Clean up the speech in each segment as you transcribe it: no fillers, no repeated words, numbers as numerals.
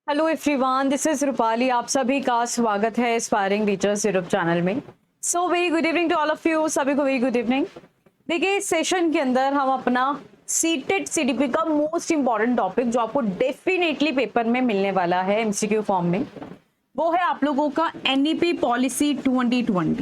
Hello everyone, this is Rupali. आप सभी का स्वागत है एस्पायरिंग टीचर्स यूट्यूब चैनल में। So very good evening to all of you. सभी को वेरी गुड इवनिंग। देखिए, इस सेशन के अंदर हम अपना सीटेट सीडीपी का मोस्ट इंपॉर्टेंट टॉपिक जो आपको डेफिनेटली पेपर में मिलने वाला है एमसीक्यू फॉर्म में, वो है आप लोगों का एनईपी पॉलिसी 2020।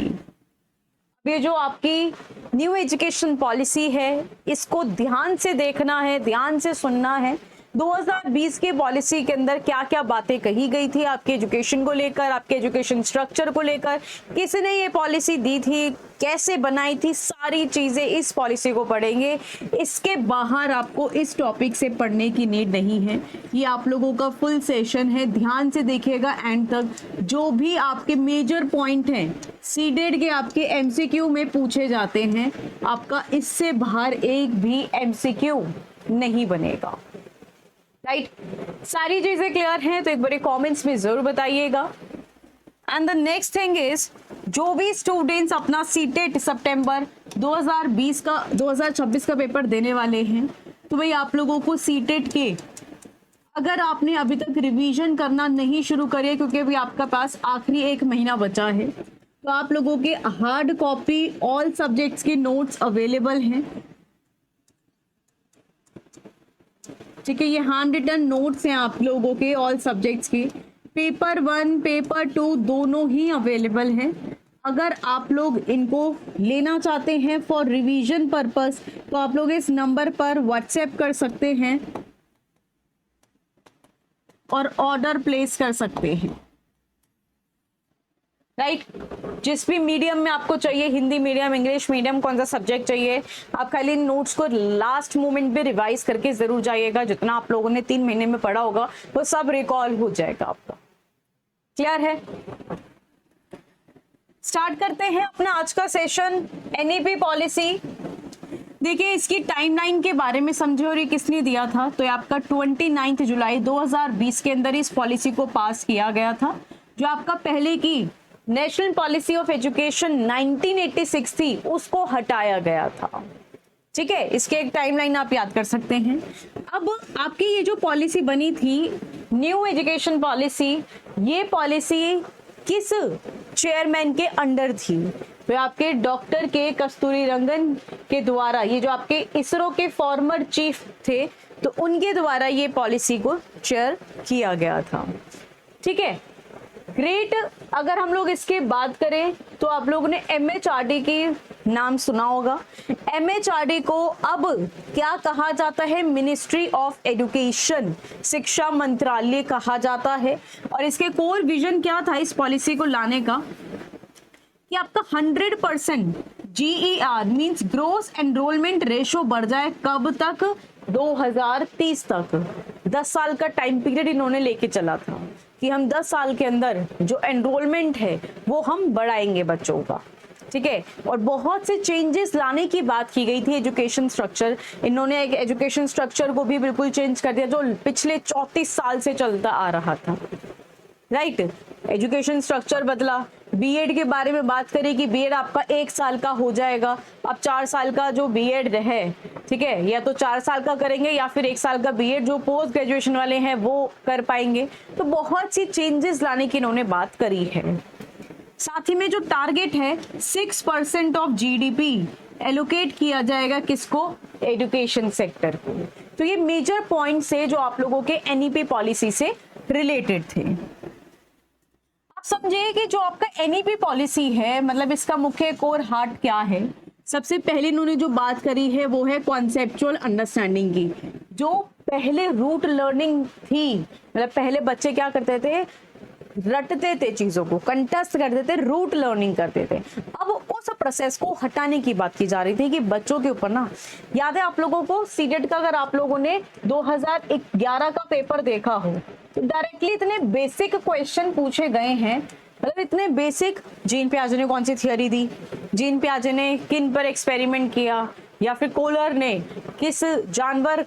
ये जो आपकी न्यू एजुकेशन पॉलिसी है, इसको ध्यान से देखना है, ध्यान से सुनना है। 2020 की पॉलिसी के अंदर क्या क्या बातें कही गई थी आपके एजुकेशन को लेकर, आपके एजुकेशन स्ट्रक्चर को लेकर, किसने ये पॉलिसी दी थी, कैसे बनाई थी, सारी चीजें इस पॉलिसी को पढ़ेंगे। इसके बाहर आपको इस टॉपिक से पढ़ने की नीड नहीं है। ये आप लोगों का फुल सेशन है, ध्यान से देखिएगा एंड तक। जो भी आपके मेजर पॉइंट हैं सीडेड के आपके एमसीक्यू में पूछे जाते हैं, आपका इससे बाहर एक भी एमसीक्यू नहीं बनेगा। राइट, सारी चीजें क्लियर हैं तो एक बार कमेंट्स में जरूर बताइएगा। And the next thing is, जो भी स्टूडेंट्स अपना सीटेट सितंबर 2026 का पेपर देने वाले हैं, तो भाई आप लोगों को सीटेट के अगर आपने अभी तक रिवीजन करना नहीं शुरू करिए, क्योंकि अभी आपका पास आखिरी 1 महीना बचा है, तो आप लोगों के हार्ड कॉपी ऑल सब्जेक्ट्स के नोट्स अवेलेबल हैं। ठीक है, ये हैंड रिटन नोट्स हैं आप लोगों के ऑल सब्जेक्ट्स के। पेपर 1 पेपर 2 दोनों ही अवेलेबल हैं। अगर आप लोग इनको लेना चाहते हैं फॉर रिवीजन पर्पस, तो आप लोग इस नंबर पर व्हाट्सएप कर सकते हैं और ऑर्डर प्लेस कर सकते हैं। राइट, जिस भी मीडियम में आपको चाहिए, हिंदी मीडियम, इंग्लिश मीडियम, कौन सा सब्जेक्ट चाहिए, आप खाली नोट्स को लास्ट मोमेंट पे रिवाइज करके जरूर जाइएगा। जितना आप लोगों ने 3 महीने में पढ़ा होगा वो सब रिकॉल हो जाएगा आपका। क्लियर है? स्टार्ट करते हैं अपना आज का सेशन। एनईपी पॉलिसी, देखिए इसकी टाइमलाइन के बारे में समझे, और ये किसने दिया था, तो ये आपका 29 जुलाई 2020 के अंदर इस पॉलिसी को पास किया गया था। जो आपका पहले की नेशनल पॉलिसी ऑफ एजुकेशन 1986 थी, उसको हटाया गया था। ठीक है, इसके एक टाइमलाइन आप याद कर सकते हैं। अब आपकी ये जो पॉलिसी बनी थी न्यू एजुकेशन पॉलिसी, ये पॉलिसी किस चेयरमैन के अंडर थी, तो आपके डॉक्टर के कस्तूरी रंगन के द्वारा, ये जो आपके इसरो के फॉर्मर चीफ थे, तो उनके द्वारा ये पॉलिसी को चेयर किया गया था। ठीक है, ग्रेट। अगर हम लोग इसके बात करें तो आप लोगों ने एमएचआरडी की नाम सुना होगा। एमएचआरडी को अब क्या कहा जाता है, मिनिस्ट्री ऑफ एजुकेशन, शिक्षा मंत्रालय कहा जाता है। और इसके कोर विजन क्या था इस पॉलिसी को लाने का, कि आपका 100% GER means gross enrolment ratio बढ़ जाए। कब तक? 2030 तक। 10 साल का टाइम पीरियड इन्होंने लेके चला था कि हम 10 साल के अंदर जो एनरोलमेंट है वो हम बढ़ाएंगे बच्चों का। ठीक है, और बहुत से चेंजेस लाने की बात की गई थी एजुकेशन स्ट्रक्चर। इन्होंने एक एजुकेशन स्ट्रक्चर को भी बिल्कुल चेंज कर दिया जो पिछले 34 साल से चलता आ रहा था। राइट, एजुकेशन स्ट्रक्चर बदला। बीएड के बारे में बात करें कि बीएड आपका 1 साल का हो जाएगा। अब 4 साल का जो बीएड है, ठीक है, या तो 4 साल का करेंगे या फिर 1 साल का बीएड जो पोस्ट ग्रेजुएशन वाले हैं वो कर पाएंगे। तो बहुत सी चेंजेस लाने की इन्होंने बात करी है। साथ ही में जो टारगेट है 6% ऑफ जीडीपी एलोकेट किया जाएगा किसको, एजुकेशन सेक्टर को। तो ये मेजर पॉइंट्स है जो आप लोगों के एनईपी पॉलिसी से रिलेटेड थे। समझिए कि जो आपका एनईपी पॉलिसी है, मतलब इसका मुख्य कोर हार्ट क्या है। सबसे पहले इन्होंने जो बात करी है वो है कॉन्सेप्चुअल अंडरस्टैंडिंग की। जो पहले रूट लर्निंग थी, मतलब पहले बच्चे क्या करते थे, रटते थे चीजों को, कंटेस्ट करते थे, रूट लर्निंग करते थे। अब उस प्रोसेस को हटाने की बात की जा रही थी कि बच्चों के ऊपर ना, याद है आप लोगों को सीटेट का, अगर आप लोगों ने 2011 का पेपर देखा हो तो डायरेक्टली इतने बेसिक क्वेश्चन पूछे गए हैं, मतलब इतने बेसिक। जीन पियाजे ने कौन सी थियरी दी, जीन पियाजे ने किन पर एक्सपेरिमेंट किया, या फिर कोलर ने किस जानवर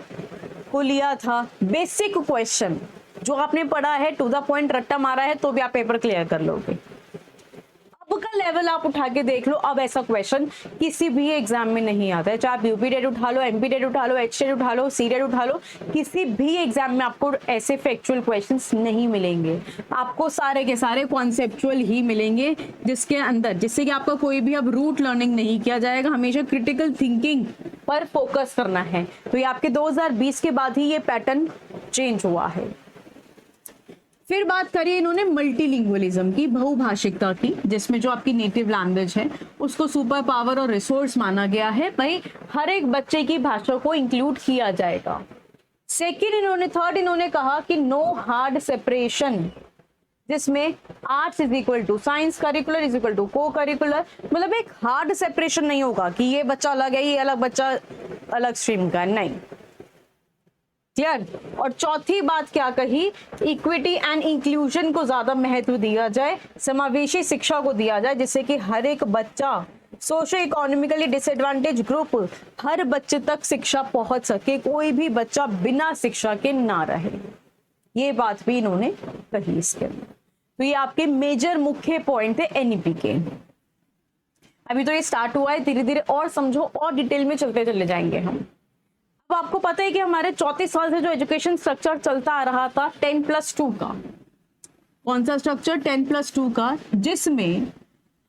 को लिया था। बेसिक क्वेश्चन जो आपने पढ़ा है, टू द पॉइंट रट्टा मारा है, तो भी आप पेपर क्लियर कर लोगे। अब का का लेवल आप उठा के देख लो, अब ऐसा क्वेश्चन किसी भी एग्जाम में नहीं आता है, चाहे आप यूपी टेट उठा लो, एमपी टेट उठा लो, एच टेट उठा लो, सी टेट उठा लो, किसी भी एग्जाम में आपको ऐसे फैक्चुअल क्वेश्चंस नहीं मिलेंगे। आपको सारे के सारे कॉन्सेप्चुअल ही मिलेंगे, जिसके अंदर जिससे कि आपका कोई भी अब रूट लर्निंग नहीं किया जाएगा, हमेशा क्रिटिकल थिंकिंग पर फोकस करना है। तो ये आपके 2020 के बाद ही ये पैटर्न चेंज हुआ है। फिर बात करिए इन्होंने मल्टीलिंगुअलिज्म की, बहुभाषिकता की, जिसमें जो आपकी नेटिव लैंग्वेज है उसको सुपर पावर और रिसोर्स माना गया है, भाई हर एक बच्चे की भाषा को इंक्लूड किया जाएगा। थर्ड इन्होंने कहा कि नो हार्ड सेपरेशन, जिसमें arts is equal to science, curricular is equal to cocurricular, मतलब एक हार्ड सेपरेशन नहीं होगा कि ये बच्चा अलग है, ये अलग बच्चा अलग स्ट्रीम का, नहीं। क्लियर। और चौथी बात क्या कही, इक्विटी एंड इंक्लूजन को ज्यादा महत्व दिया जाए, समावेशी शिक्षा को दिया जाए, जिससे कि हर एक बच्चा, सोशो इकोनॉमिकली डिसएडवांटेज ग्रुप, हर बच्चे तक शिक्षा पहुंच सके, कोई भी बच्चा बिना शिक्षा के ना रहे। ये बात भी इन्होंने कही इसके अंदर। तो ये आपके मेजर मुख्य पॉइंट थे एनईपी के। अभी तो ये स्टार्ट हुआ है, धीरे धीरे और समझो और डिटेल में चलते चले जाएंगे हम। अब आपको पता है कि हमारे 34 साल से जो एजुकेशन स्ट्रक्चर चलता आ रहा था 10+2 का, कौन सा स्ट्रक्चर, 10+2 का, जिसमें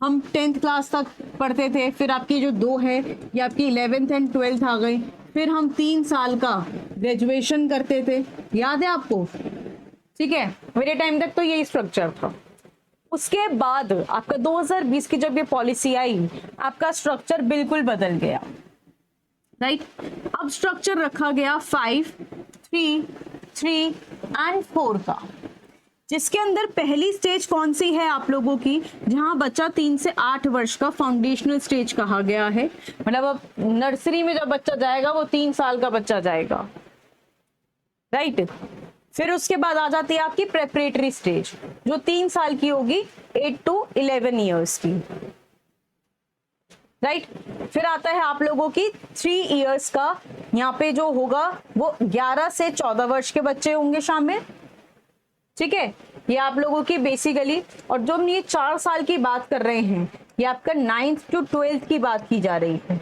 हम 10th क्लास तक पढ़ते थे, फिर आपकी जो 2 है ये आपकी 11th एंड 12th आ गई, फिर हम 3 साल का ग्रेजुएशन करते थे, याद है आपको, ठीक है, मेरे टाइम तक तो यही स्ट्रक्चर था। उसके बाद आपका 2020 की जब ये पॉलिसी आई, आपका स्ट्रक्चर बिल्कुल बदल गया, राइट। अब स्ट्रक्चर रखा गया 5, 3, 3 एंड 4 का, जिसके अंदर पहली स्टेज कौन सी है आप लोगों की, जहां बच्चा 3 से 8 वर्ष का फाउंडेशनल स्टेज कहा गया है, मतलब अब नर्सरी में जब बच्चा जाएगा वो 3 साल का बच्चा जाएगा, राइट। फिर उसके बाद आ जाती है आपकी प्रेपरेटरी स्टेज, जो 3 साल की होगी, 8 to 11 ईयर्स की, राइट। फिर आता है आप लोगों की 3 इयर्स का, यहाँ पे जो होगा वो 11 से 14 वर्ष के बच्चे होंगे शामिल, ठीक है, ये आप लोगों की बेसिकली। और जो हम ये 4 साल की बात कर रहे हैं, ये आपका 9th to 12th की बात की जा रही है,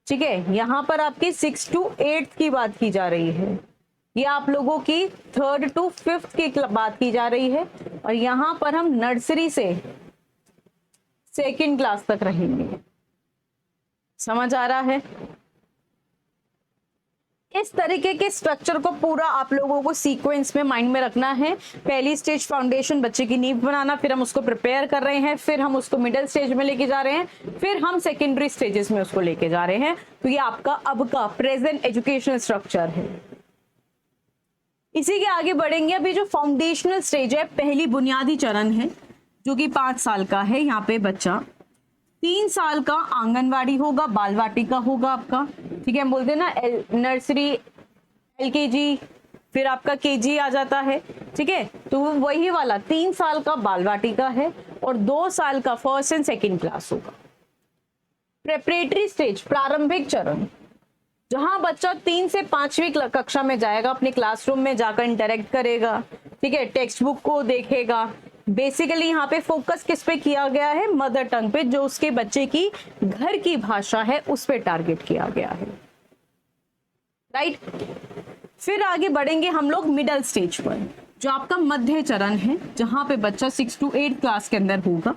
ठीक है, यहाँ पर आपकी 6 to 8th की बात की जा रही है, ये आप लोगों की 3rd to 5th की बात की जा रही है, और यहाँ पर हम नर्सरी से 2nd क्लास तक रहेंगे। समझ आ रहा है? इस तरीके के स्ट्रक्चर को पूरा आप लोगों को सीक्वेंस में माइंड में रखना है। पहली स्टेज फाउंडेशन, बच्चे की नींव बनाना, फिर हम उसको प्रिपेयर कर रहे हैं, फिर हम उसको मिडिल स्टेज में लेके जा रहे हैं, फिर हम सेकेंडरी स्टेजेस में उसको लेके जा रहे हैं। तो ये आपका अब का प्रेजेंट एजुकेशनल स्ट्रक्चर है। इसी के आगे बढ़ेंगे। अभी जो फाउंडेशनल स्टेज है, पहली बुनियादी चरण है जो कि 5 साल का है। यहाँ पे बच्चा 3 साल का आंगनवाड़ी होगा, बाल वाटिका होगा आपका, ठीक है, हम बोलते हैं ना नर्सरी, LKG, फिर आपका KG आ जाता है, ठीक है, तो वही वाला 3 साल का बाल वाटिका है और 2 साल का 1st एंड 2nd क्लास होगा। प्रेपरेटरी स्टेज, प्रारंभिक चरण, जहां बच्चा 3 से 5वीं कक्षा में जाएगा, अपने क्लासरूम में जाकर इंटरेक्ट करेगा, ठीक है, टेक्स्ट बुक को देखेगा। बेसिकली यहाँ पे फोकस किस पे किया गया है? मदर टंग पे, जो उसके बच्चे की घर की भाषा है उस पे टारगेट किया गया है, राइट। फिर आगे बढ़ेंगे हम लोग मिडल स्टेज पर, जो आपका मध्य चरण है, जहां पे बच्चा 6 to 8 क्लास के अंदर होगा।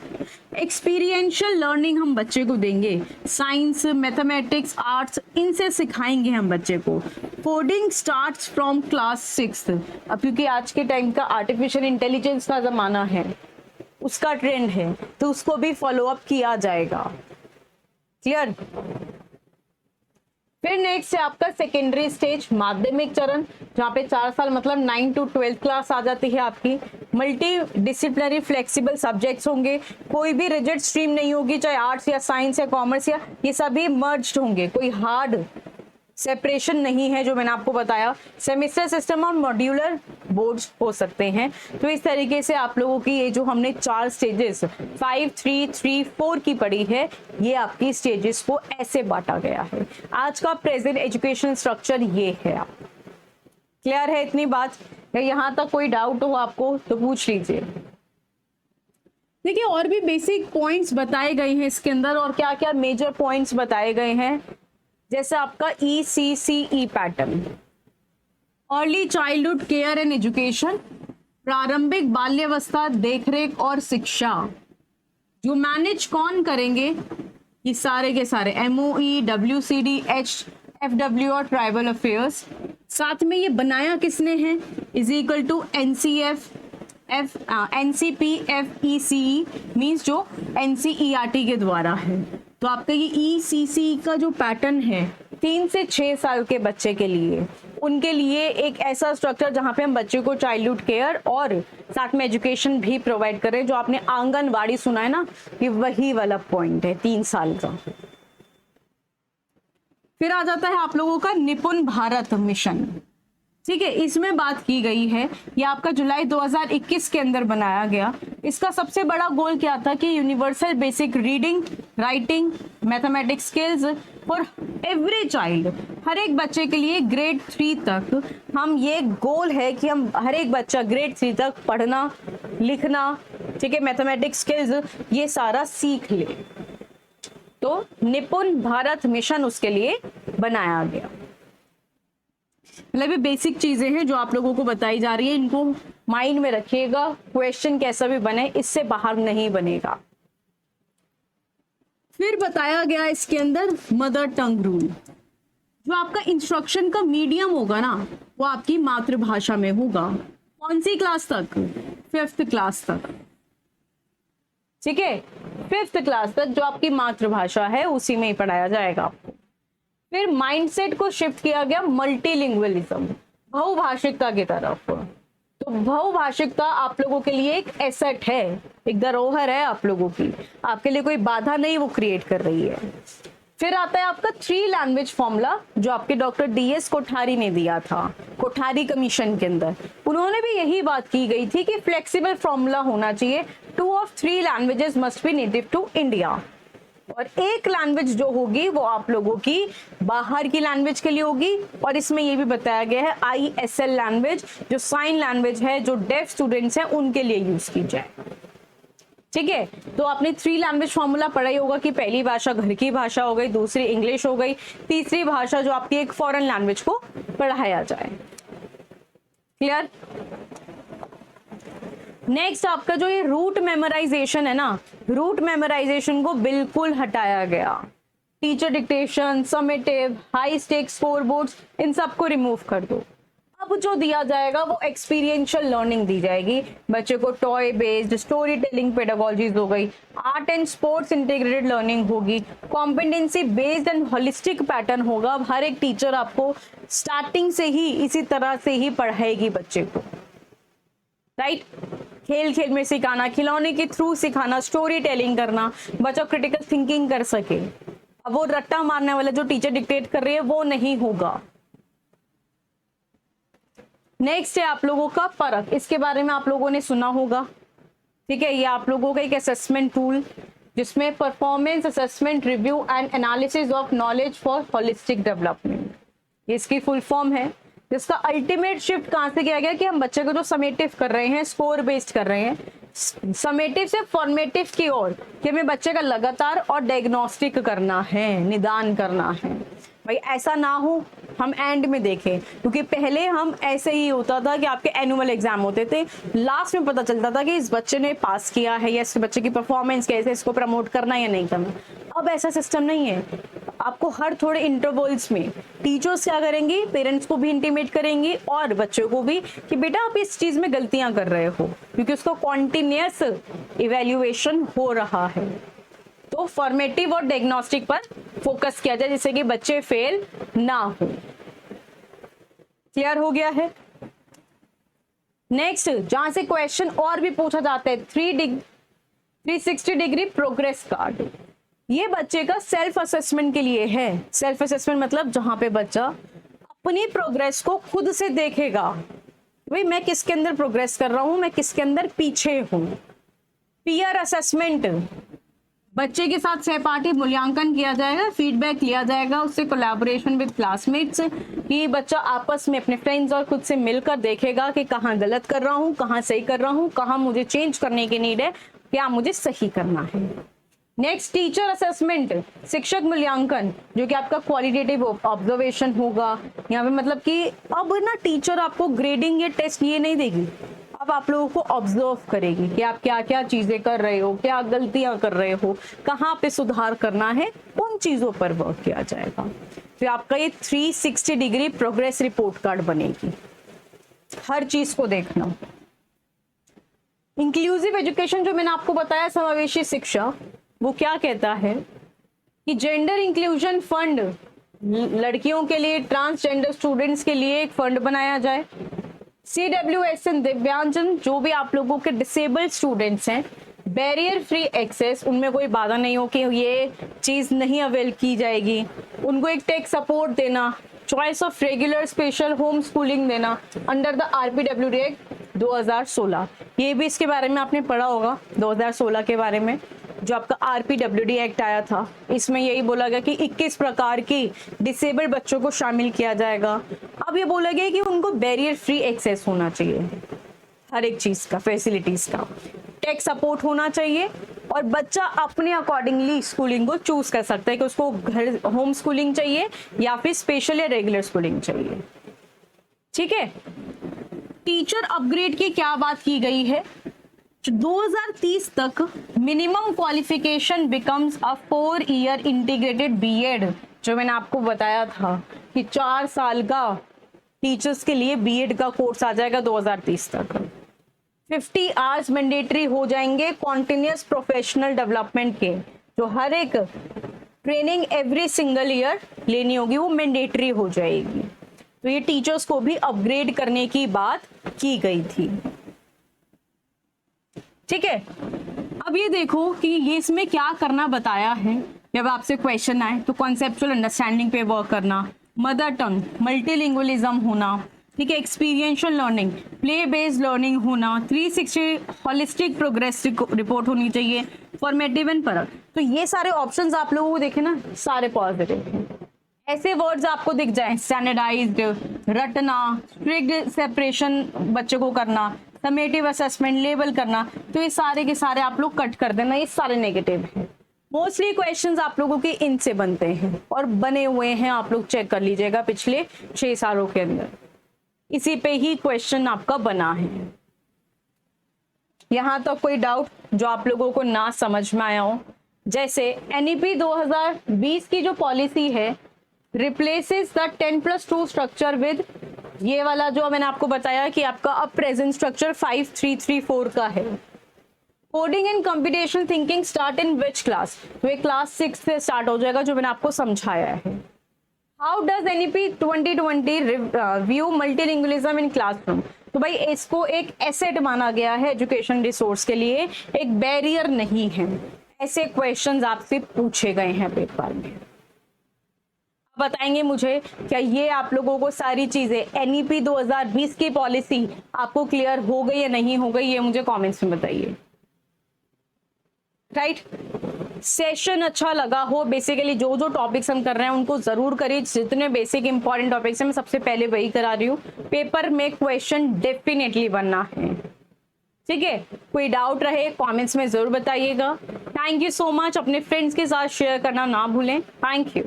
एक्सपीरियंशियल लर्निंग हम बच्चे को देंगे, साइंस, मैथमेटिक्स, आर्ट्स, इनसे सिखाएंगे हम बच्चे को। Coding starts from class 6। अब क्योंकि आज के टाइम का आर्टिफिशियल इंटेलिजेंस का जमाना है, उसका ट्रेंड है, तो उसको भी फॉलो अप किया जाएगा। क्लियर? फिर नेक्स्ट है आपका सेकेंडरी स्टेज, माध्यमिक चरण, जहाँ पे 4 साल मतलब 9 to 12 क्लास आ जाती है आपकी। मल्टी डिसिप्लिनरी फ्लेक्सिबल सब्जेक्ट्स होंगे, कोई भी रिजिड स्ट्रीम नहीं होगी, चाहे आर्ट्स या साइंस या कॉमर्स या, ये सभी मर्ज्ड होंगे, कोई हार्ड सेपरेशन नहीं है जो मैंने आपको बताया। सेमेस्टर सिस्टम और मॉड्यूलर बोर्ड्स हो सकते हैं। तो इस तरीके से आप लोगों की ये जो हमने 4 स्टेजेस 5, 3, 3, 4 की पढ़ी है, ये आपकी स्टेजेस को ऐसे बांटा गया है। आज का प्रेजेंट एजुकेशन स्ट्रक्चर ये है। आप क्लियर है इतनी बात? या यहाँ तक कोई डाउट हो आपको तो पूछ लीजिए। देखिए और भी बेसिक पॉइंट्स बताए गए हैं इसके अंदर, और क्या क्या मेजर पॉइंट्स बताए गए हैं, जैसे आपका ECCE pattern, early childhood care and education, प्रारंभिक बाल्यावस्था देखरेख और शिक्षा, जो मैनेज कौन करेंगे, ये सारे के सारे MOE, WCD, HFW और ट्राइबल अफेयर्स। साथ में ये बनाया किसने है, is equal to NCPFECE means जो NCERT के द्वारा है। तो आपका ये ECCE का जो पैटर्न है 3 से 6 साल के बच्चे के लिए, उनके लिए एक ऐसा स्ट्रक्चर जहां पे हम बच्चे को चाइल्डहुड केयर और साथ में एजुकेशन भी प्रोवाइड करें, जो आपने आंगनवाड़ी सुना है ना, ये वही वाला पॉइंट है 3 साल का। फिर आ जाता है आप लोगों का निपुण भारत मिशन, ठीक है, इसमें बात की गई है, ये आपका जुलाई 2021 के अंदर बनाया गया। इसका सबसे बड़ा गोल क्या था कि universal basic reading, writing, mathematics skills for every child, हर एक बच्चे के लिए ग्रेड 3 तक, हम ये गोल है कि हम हर एक बच्चा ग्रेड 3 तक पढ़ना लिखना, ठीक है, मैथमेटिक्स स्किल्स ये सारा सीख ले। तो निपुण भारत मिशन उसके लिए बनाया गया। मतलब ये बेसिक चीजें हैं जो आप लोगों को बताई जा रही है, इनको माइंड में रखिएगा, क्वेश्चन कैसा भी बने इससे बाहर नहीं बनेगा। फिर बताया गया इसके अंदर मदर टंग रूल, जो आपका इंस्ट्रक्शन का मीडियम होगा ना वो आपकी मातृभाषा में होगा। कौन सी क्लास तक, 5th क्लास तक, ठीक है, 5th क्लास तक जो आपकी मातृभाषा है उसी में ही पढ़ाया जाएगा आपको। फिर माइंडसेट को शिफ्ट किया गया मल्टीलिंगुअलिज्म, बहुभाषिकता की तरफ। तो बहुभाषिकता आप लोगों के लिए एक एसेट है, एक धरोहर है आप लोगों की, आपके लिए कोई बाधा नहीं वो क्रिएट कर रही है। फिर आता है आपका 3 लैंग्वेज फॉर्मूला, जो आपके डॉक्टर DS कोठारी ने दिया था कोठारी कमीशन के अंदर। उन्होंने भी यही बात की गई थी कि फ्लेक्सिबल फॉर्मूला होना चाहिए, 2 of 3 languages must be native to India, और एक लैंग्वेज जो होगी वो आप लोगों की बाहर की लैंग्वेज के लिए होगी। और इसमें ये भी बताया गया है ISL लैंग्वेज, जो साइन लैंग्वेज है, जो डेफ स्टूडेंट्स हैं उनके लिए यूज की जाए, ठीक है। तो आपने 3 लैंग्वेज फॉर्मूला पढ़ा ही होगा कि पहली भाषा घर की भाषा हो गई, दूसरी इंग्लिश हो गई, तीसरी भाषा जो आपकी एक फॉरेन लैंग्वेज को पढ़ाया जाए। क्लियर। नेक्स्ट आपका जो ये रूट मेमोराइजेशन है ना, रूट मेमोराइजेशन को बिल्कुल हटाया गया। Teacher dictation, summative, high stake score boards, इन सबको रिमूव कर दो। अब जो दिया जाएगा वो एक्सपीरियंशियल लर्निंग दी जाएगी बच्चे को, toy based, storytelling pedagogies हो गई, art and sports integrated learning होगी, competency based and holistic pattern होगा। अब हर एक टीचर आपको स्टार्टिंग से ही इसी तरह से ही पढ़ाएगी बच्चे को, राइट। खेल खेल में सिखाना, खिलौने के थ्रू सिखाना, स्टोरी टेलिंग करना, बच्चा क्रिटिकल थिंकिंग कर सके। अब वो रट्टा मारने वाला जो टीचर डिक्टेट कर रही है वो नहीं होगा। नेक्स्ट है आप लोगों का परख, इसके बारे में आप लोगों ने सुना होगा, ठीक है। ये आप लोगों का एक असेसमेंट टूल जिसमें performance assessment review and analysis of knowledge for holistic development, ये इसकी फुल फॉर्म है। जिसका अल्टीमेट शिफ्ट कहां से किया गया कि हम बच्चे को जो समेटिव कर रहे हैं, स्कोर बेस्ड कर रहे हैं, समेटिव से फॉर्मेटिव की ओर, कि हमें बच्चे का लगातार और डायग्नोस्टिक करना है, निदान करना है। भाई ऐसा ना हो हम एंड में देखें, क्योंकि पहले हम ऐसे ही होता था कि आपके एनुअल एग्जाम होते थे, लास्ट में पता चलता था कि इस बच्चे ने पास किया है या इस बच्चे की परफॉर्मेंस कैसे, इसको प्रमोट करना या नहीं करना। अब ऐसा सिस्टम नहीं है। आपको हर थोड़े इंटरवल्स में टीचर्स क्या करेंगी, पेरेंट्स को भी इंटीमेट करेंगी और बच्चों को भी कि बेटा आप इस चीज में गलतियां कर रहे हो, क्योंकि उसको कॉन्टिन्यूअस इवैल्यूएशन हो रहा है। तो फॉर्मेटिव और डायग्नोस्टिक पर फोकस किया जाए जिससे कि बच्चे फेल ना हो। क्लियर हो गया है। नेक्स्ट जहां से क्वेश्चन और भी पूछा जाता है, 360 डिग्री प्रोग्रेस कार्ड। ये बच्चे का सेल्फ असेसमेंट के लिए है। सेल्फ असेसमेंट मतलब जहां पे बच्चा अपनी प्रोग्रेस को खुद से देखेगा, भाई मैं किसके अंदर प्रोग्रेस कर रहा हूं, मैं किसके अंदर पीछे हूं। पीयर असेसमेंट, बच्चे के साथ सहपाठी मूल्यांकन किया जाएगा, फीडबैक लिया जाएगा उससे, कोलैबोरेशन विद क्लासमेट्स, कि बच्चा आपस में अपने फ्रेंड्स और खुद से मिलकर देखेगा कि कहाँ गलत कर रहा हूँ, कहाँ सही कर रहा हूँ, कहाँ मुझे चेंज करने की नीड है, क्या मुझे सही करना है। नेक्स्ट टीचर असेसमेंट, शिक्षक मूल्यांकन, जो कि आपका क्वालिटेटिव ऑब्जर्वेशन होगा। यहाँ पे मतलब कि अब ना टीचर आपको ग्रेडिंग या टेस्ट ये नहीं देगी, अब आप लोगों को ऑब्जर्व करेगी कि आप क्या क्या चीजें कर रहे हो, क्या गलतियां कर रहे हो, कहाँ पे सुधार करना है, उन चीजों पर वर्क किया जाएगा। फिर आपका ये 360 डिग्री प्रोग्रेस रिपोर्ट कार्ड बनेगी, हर चीज को देखना। इंक्लूसिव एजुकेशन जो मैंने आपको बताया, समावेशी शिक्षा, वो क्या कहता है कि जेंडर इंक्लूजन फंड, लड़कियों के लिए, ट्रांसजेंडर स्टूडेंट्स के लिए एक फंड बनाया जाए। CWSN दिव्यांगजन, जो भी आप लोगों के डिसेबल्ड स्टूडेंट्स हैं, बैरियर फ्री एक्सेस, उनमें कोई बाधा नहीं हो कि ये चीज नहीं अवेल की जाएगी, उनको एक टेक सपोर्ट देना, choice of regular special home schooling देना अंडर द RPWD एक्ट 2016। ये भी इसके बारे में आपने पढ़ा होगा, 2016 के बारे में, जो आपका RPWD एक्ट आया था। इसमें यही बोला गया कि 21 प्रकार की डिसेबल्ड बच्चों को शामिल किया जाएगा। अब ये बोला गया कि उनको बैरियर फ्री एक्सेस होना चाहिए, हर एक चीज का, फैसिलिटीज का, टेक सपोर्ट होना चाहिए, और बच्चा अपने अकॉर्डिंगली स्कूलिंग को चूज कर सकता है कि उसको घर होम स्कूलिंग चाहिए या फिर स्पेशल या रेगुलर स्कूलिंग चाहिए। ठीक है। टीचर अपग्रेड की क्या बात की गई है, 2030 तक minimum qualification becomes a 4 year integrated B Ed, जो मैंने आपको बताया था कि 4 साल का टीचर्स के लिए बीएड का कोर्स आ जाएगा 2030 तक। 50 आवर्स मैंडेटरी हो जाएंगे कॉन्टिन्यूस प्रोफेशनल डेवलपमेंट के, जो हर एक ट्रेनिंग एवरी सिंगल ईयर लेनी होगी, वो मैंडेटरी हो जाएगी। तो ये टीचर्स को भी अपग्रेड करने की बात की गई थी। ठीक है। अब ये देखो कि ये इसमें क्या करना बताया है। जब आपसे क्वेश्चन आए तो कॉन्सेप्चुअल अंडरस्टैंडिंग पे वर्क करना, मदर टंग, मल्टीलिंगुअलिज्म होना, ठीक है, experiential learning, play based learning होना, 360 होलिस्टिक प्रोग्रेस रिपोर्ट होनी चाहिए, फॉर्मेटिव एंड परक। तो ये सारे ऑप्शंस आप लोगों को देखे ना, सारे पॉजिटिव हैं। ऐसे वर्ड्स आपको दिख जाए, स्टैंडर्डाइज्ड, रटना, स्ट्रिक्ट सेपरेशन बच्चे को करना, समेटिव असेसमेंट, लेबल करना, तो ये सारे के सारे आप लोग कट कर देना, ये सारे नेगेटिव हैं। मोस्टली क्वेश्चंस आप लोगों के इनसे बनते हैं और बने हुए हैं, आप लोग चेक कर लीजिएगा पिछले 6 सालों के अंदर, इसी पे ही क्वेश्चन आपका बना है। यहां तक कोई डाउट जो आप लोगों को ना समझ में आया हो? जैसे NEP 2020 की जो पॉलिसी है, रिप्लेसेस द 10+2 स्ट्रक्चर विद ये वाला जो मैंने आपको बताया कि आपका अब प्रेजेंट स्ट्रक्चर 5334 का है। Coding and computational thinking start in which class, तो ये क्लास 6 से स्टार्ट हो जाएगा, जो मैंने आपको समझाया है। How does NEP 2020 view multilingualism in classroom, तो भाई इसको एक एसेट माना गया है एजुकेशन रिसोर्स के लिए, एक बैरियर नहीं है। ऐसे क्वेश्चंस आपसे पूछे गए हैं पेपर में। बताएंगे मुझे क्या ये आप लोगों को सारी चीजें NEP 2020 की पॉलिसी आपको क्लियर हो गई या नहीं हो गई, ये मुझे कमेंट्स में बताइए। राइट, सेशन अच्छा लगा हो, बेसिकली जो जो टॉपिक्स हम कर रहे हैं उनको जरूर करिए, जितने बेसिक इंपॉर्टेंट टॉपिक्स हैं मैं सबसे पहले वही करा रही हूँ। पेपर में क्वेश्चन डेफिनेटली बनना है, ठीक है। कोई डाउट रहे कमेंट्स में जरूर बताइएगा। थैंक यू सो मच, अपने फ्रेंड्स के साथ शेयर करना ना भूलें। Thank you.